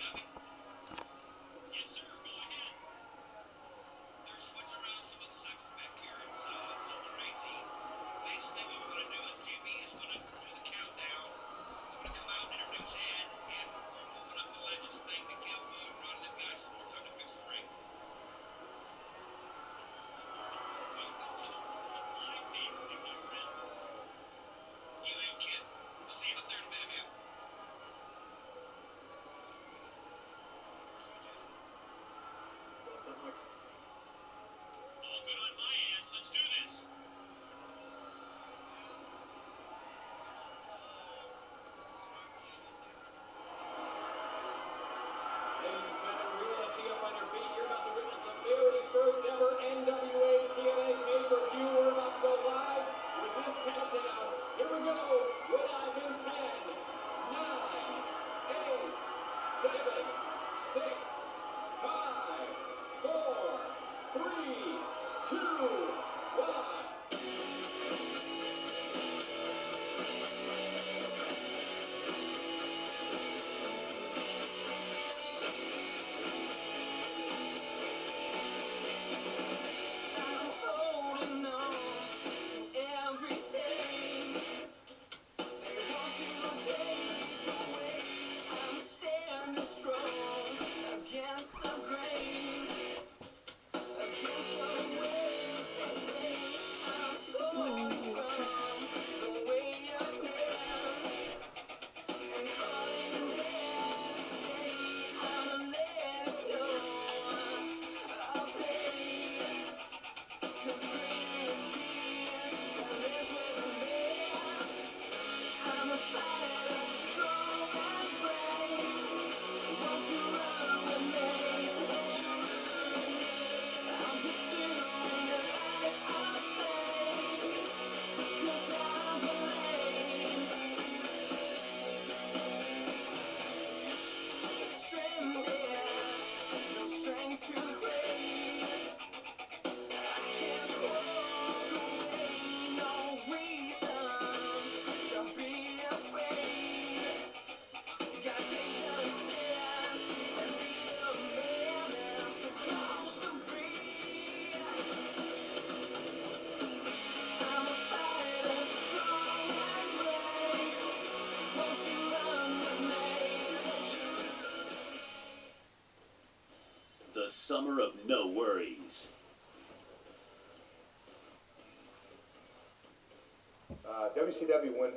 got me? Yes, sir. Go ahead. They're switching around some of the seconds back here. It's a little crazy. Basically, what we're going to do is JB is going to do the countdown. I'm going to come out and introduce Ed, and we're moving up the Legends thing to give Ron and them guys some more time to fix the ring. Welcome to the world of live pay-per-view, my friend. You ain't kidding. We'll see you up there in a minute, man. All good on my end. Let's do this. First ever NWA TNA pay-per-view. We're about to go live with this countdown. Here we go. We're live in 10, 9, 8, 7, 6, 5, 4, 3, 2, 1. The summer of no worries. WCW went,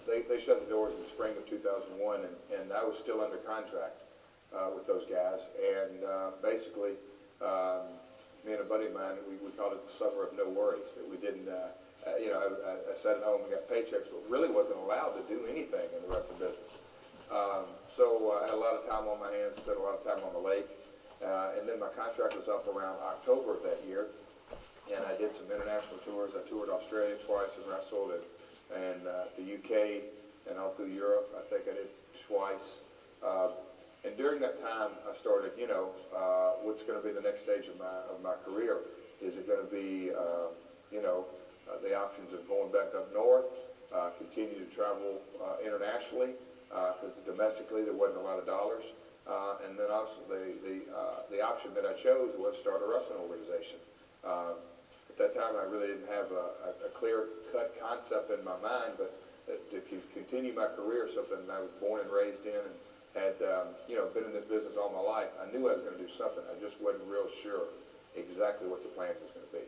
they shut the doors in the spring of 2001, and I was still under contract with those guys. And basically, me and a buddy of mine, we called it the summer of no worries. That we didn't, I sat at home and got paychecks, but really wasn't allowed to do anything in the rest of the business. So I had a lot of time on my hands, spent a lot of time on the lake. And then my contract was up around October of that year. And I did some international tours. I toured Australia twice and wrestled, and the UK and all through Europe. I think I did twice. And during that time, I started, what's going to be the next stage of my career? Is it going to be, the options of going back up north, continue to travel internationally, because domestically there wasn't a lot of dollars. And then also the option that I chose was start a wrestling organization. At that time, I really didn't have a clear-cut concept in my mind, but if you continue my career, something I was born and raised in and had, been in this business all my life, I knew I was going to do something. I just wasn't real sure exactly what the plans was going to be.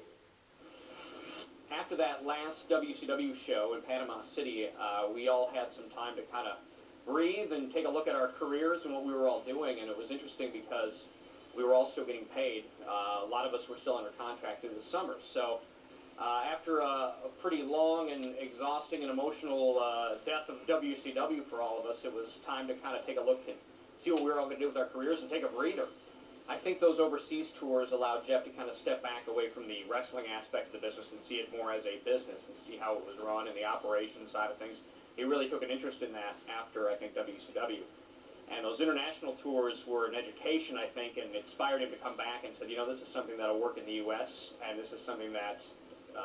After that last WCW show in Panama City, we all had some time to kind of breathe and take a look at our careers and what we were all doing, and it was interesting because we were all still getting paid. A lot of us were still under contract through the summer. So after a pretty long and exhausting and emotional death of WCW for all of us, it was time to kind of take a look and see what we were all going to do with our careers and take a breather. I think those overseas tours allowed Jeff to kind of step back away from the wrestling aspect of the business and see it more as a business and see how it was run and the operations side of things. He really took an interest in that after, I think, WCW. And those international tours were an education, I think, and inspired him to come back and said, this is something that'll work in the U.S., and this is something that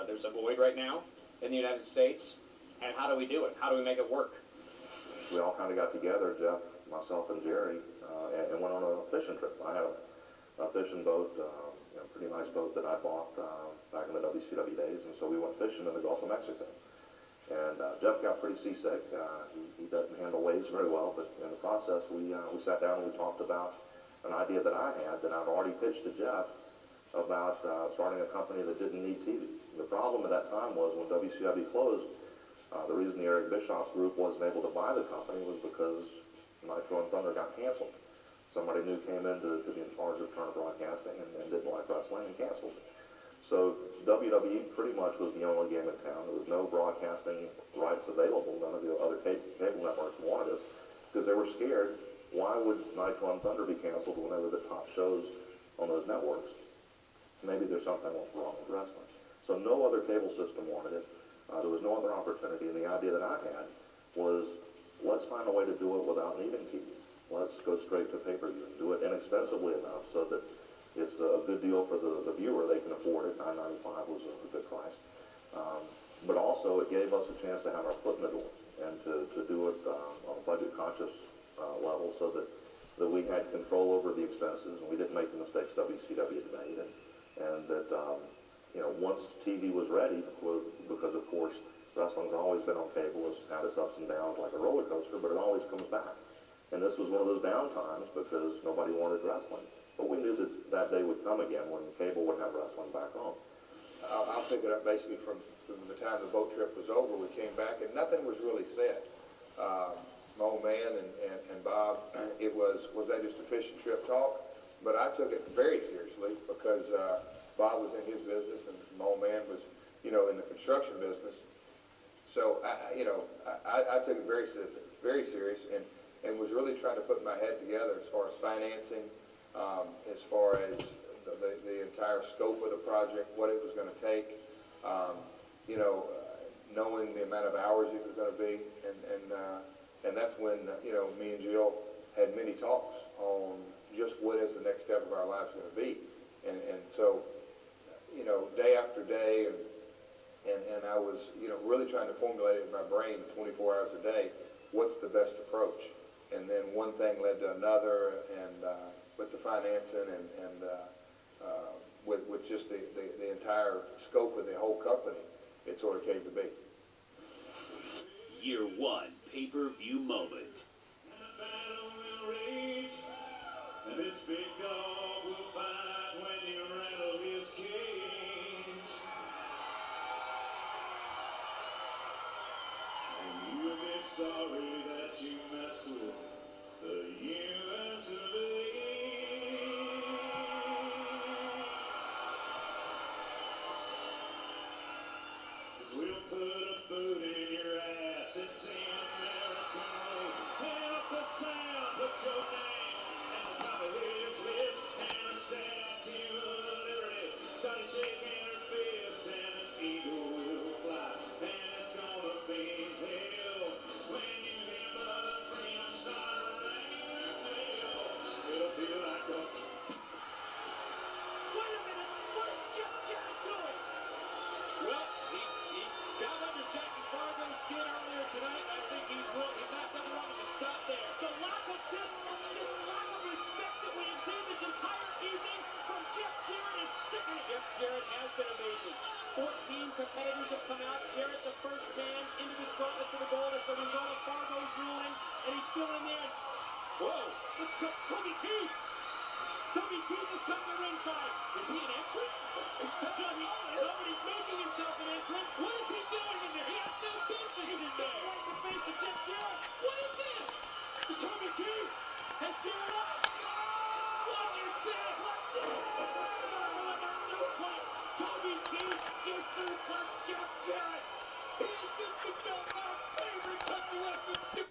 there's a void right now in the United States, and how do we do it? How do we make it work? we all kind of got together, Jeff, myself, and Jerry, and went on a fishing trip. I had a fishing boat, pretty nice boat that I bought back in the WCW days, and so we went fishing in the Gulf of Mexico. And Jeff got pretty seasick. He doesn't handle waves very well, but in the process, we sat down and we talked about an idea that I had that I'd already pitched to Jeff about starting a company that didn't need TV. The problem at that time was when WCW closed, the reason the Eric Bischoff group wasn't able to buy the company was because Nitro and Thunder got canceled. Somebody new came in to be in charge of Turner Broadcasting and didn't like wrestling and canceled it. So WWE pretty much was the only game in town. There was no broadcasting rights available. None of the other cable networks wanted us because they were scared. Why would Nitro and Thunder be canceled when they were the top shows on those networks? Maybe there's something wrong with wrestling. So no other cable system wanted it. There was no other opportunity, and the idea that I had was, let's find a way to do it without needing TV. Let's go straight to pay-per-view and do it inexpensively enough so that it's a good deal for the viewer. They can afford it. $9.95 was a good price. But also, it gave us a chance to have our foot in the door and to do it on a budget-conscious level so that we had control over the expenses and we didn't make the mistakes WCW had made. And that, once TV was ready, because, of course, wrestling's always been on cable. It's had its ups and downs like a roller coaster, but it always comes back. And this was one of those down times because nobody wanted wrestling. But we knew that day would come again when cable would have wrestling back on. I'll pick it up basically from the time the boat trip was over. We came back and nothing was really said. My old man and Bob, was that just a fishing trip talk? But I took it very seriously because Bob was in his business and my old man was, in the construction business. So I took it very serious, and was really trying to put my head together as far as financing, as far as the entire scope of the project, what it was going to take, knowing the amount of hours it was going to be, and that's when me and Jill had many talks on just what is the next step of our lives going to be, and so day after day, and I was really trying to formulate it in my brain 24 hours a day, what's the best approach. And then one thing led to another, and with the financing and with just the entire scope of the whole company, it sort of came to be. Year one pay-per-view moment. And the battle will rage, and this big dog will bite when you rattle his cage. And you'll be sorry that you messed with the US of A. Cause we'll put a boot in your ass, it's the American way. Hand up the sound, put your name at the top of his lips, and a statue of liberty. Started shaking her fist, and an eagle will fly, and it's gonna be hell when you hear Mother Freedom start ringing the bell. It'll feel like a... Wait a minute, what is Jeff Jarrett doing? Well, he got under Jackie Fargo's skin earlier tonight. I think he's not done wrong to stop there. The lack of respect that we have seen this entire evening from Jeff Jarrett is sickening. Jeff Jarrett has been amazing. 14 competitors have come out. Jarrett, the first man into this gauntlet for the gold as the result of Fargo's ruling, and he's still in there. Whoa, let's go. Toby Keith. Toby Keith has come to ringside. Is he an entrant? Nobody's making himself an entrant. What is he doing in there? He has no business in there. Right in the face of Jeff Jarrett. What is this? Is Toby Keith? Has Jarrett up? What is this? Toby Keith just suplex Jeff Jarrett. He has just become our favorite country wrestling